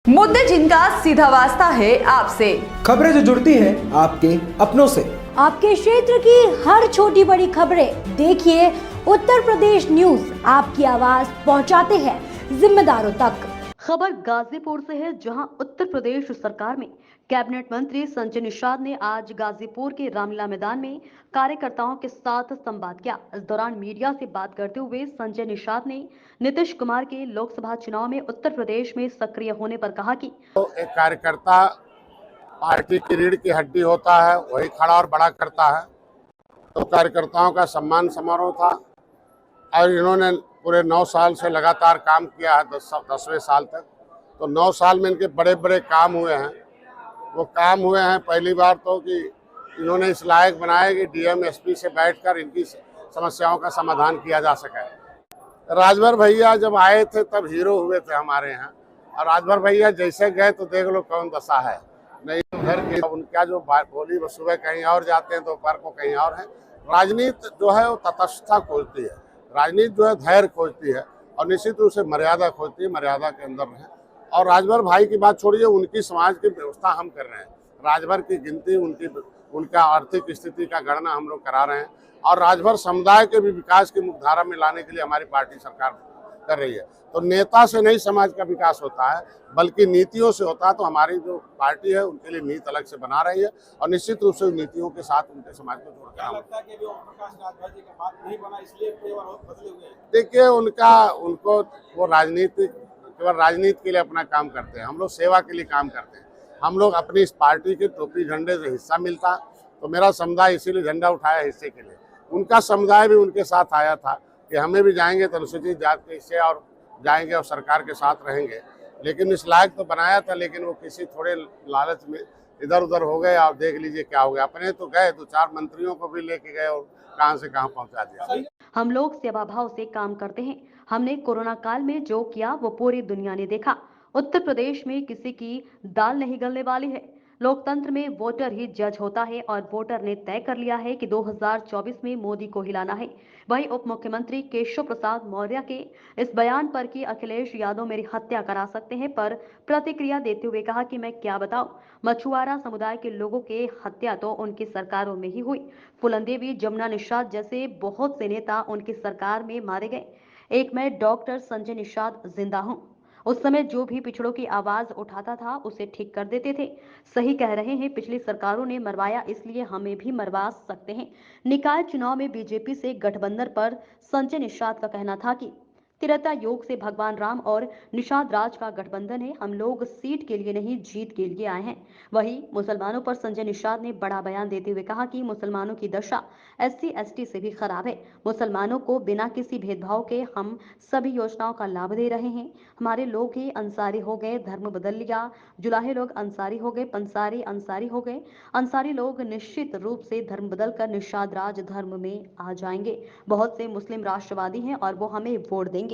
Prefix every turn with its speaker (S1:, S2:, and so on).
S1: मुद्दे जिनका सीधा वास्ता है आपसे,
S2: खबरें जो जुड़ती हैं आपके अपनों से।
S3: आपके क्षेत्र की हर छोटी बड़ी खबरें देखिए उत्तर प्रदेश न्यूज आपकी आवाज पहुंचाते हैं जिम्मेदारों तक।
S4: खबर गाजीपुर से है, जहां उत्तर प्रदेश सरकार में कैबिनेट मंत्री संजय निषाद ने आज गाजीपुर के रामलीला मैदान में कार्यकर्ताओं के साथ संवाद किया। इस दौरान मीडिया से बात करते हुए संजय निषाद ने नीतीश कुमार के लोकसभा चुनाव में उत्तर प्रदेश में सक्रिय होने पर कहा कि
S5: एक कार्यकर्ता पार्टी की रीढ़ की हड्डी होता है, वही खड़ा और बड़ा करता है। तो कार्यकर्ताओं का सम्मान समारोह था और इन्होंने पूरे 9 साल से लगातार काम किया है, 10वें साल तक। तो 9 साल में इनके बड़े बड़े काम हुए हैं। वो काम हुए हैं पहली बार तो कि इन्होंने इस लायक बनाया कि डीएम एसपी से बैठकर इनकी समस्याओं का समाधान किया जा सके। राजभर भैया जब आए थे तब हीरो हुए थे हमारे यहाँ, और राजभर भैया जैसे गए तो देख लो कौन दशा है। नहीं उधर के उनका जो बोली वो सुबह कहीं और जाते हैं, दोपहर को कहीं और है। राजनीति जो है वो तटस्थता खोजती है, राजनीति जो है धैर्य खोजती है और निश्चित रूप से मर्यादा खोजती है, मर्यादा के अंदर रहे। और राजभर भाई की बात छोड़िए, उनकी समाज की व्यवस्था हम कर रहे हैं। राजभर की गिनती, उनका आर्थिक स्थिति का गणना हम लोग करा रहे हैं और राजभर समुदाय के भी विकास की मुख्यधारा में लाने के लिए हमारी पार्टी सरकार कर रही है। तो नेता से नहीं समाज का विकास होता है, बल्कि नीतियों से होता है। तो हमारी जो पार्टी है उनके लिए नीति अलग से बना रही है और निश्चित रूप से नीतियों के साथ उनके समाज को जोड़कर। देखिए उनको वो केवल राजनीति के लिए अपना काम करते हैं, हम लोग सेवा के लिए काम करते हैं। हम लोग अपनी इस पार्टी के टोपी झंडे से हिस्सा मिलता, तो मेरा समुदाय इसीलिए झंडा उठाया हिस्से के लिए। उनका समुदाय भी उनके साथ आया था कि हमें भी जाएंगे तो अनुसूचित जाति के हिस्से और जाएंगे और सरकार के साथ रहेंगे। लेकिन इस लायक तो बनाया था, लेकिन वो किसी थोड़े लालच में इधर उधर हो गए। आप देख लीजिए क्या हो गया। अपने तो गए, 2-4 मंत्रियों को भी लेके गए और कहां से कहां पहुंचा दिया।
S4: हम लोग सेवा भाव से काम करते हैं। हमने कोरोना काल में जो किया वो पूरी दुनिया ने देखा। उत्तर प्रदेश में किसी की दाल नहीं गलने वाली है। लोकतंत्र में वोटर ही जज होता है और वोटर ने तय कर लिया है कि 2024 में मोदी को हिलाना है। वहीं उप मुख्यमंत्री केशव प्रसाद मौर्य के इस बयान पर कि अखिलेश यादव मेरी हत्या करा सकते हैं पर प्रतिक्रिया देते हुए कहा कि मैं क्या बताऊं, मछुआरा समुदाय के लोगों के हत्या तो उनकी सरकारों में ही हुई। फूलनदेवी, जमुना निषाद जैसे बहुत से नेता उनकी सरकार में मारे गए। एक मैं डॉक्टर संजय निषाद जिंदा हूं। उस समय जो भी पिछड़ों की आवाज उठाता था उसे ठीक कर देते थे। सही कह रहे हैं, पिछली सरकारों ने मरवाया, इसलिए हमें भी मरवा सकते हैं। निकाय चुनाव में बीजेपी से गठबंधन पर संजय निषाद का कहना था कि त्रेता योग से भगवान राम और निषाद राज का गठबंधन है। हम लोग सीट के लिए नहीं जीत के लिए आए हैं। वहीं मुसलमानों पर संजय निषाद ने बड़ा बयान देते हुए कहा कि मुसलमानों की दशा SC ST से भी खराब है। मुसलमानों को बिना किसी भेदभाव के हम सभी योजनाओं का लाभ दे रहे हैं। हमारे लोग ही अंसारी हो गए, धर्म बदल लिया। जुलाहे लोग अंसारी हो गए, पंसारी अंसारी हो गए। अंसारी लोग निश्चित रूप से धर्म बदलकर निषाद राज धर्म में आ जाएंगे। बहुत से मुस्लिम राष्ट्रवादी हैं और वो हमें वोट देंगे।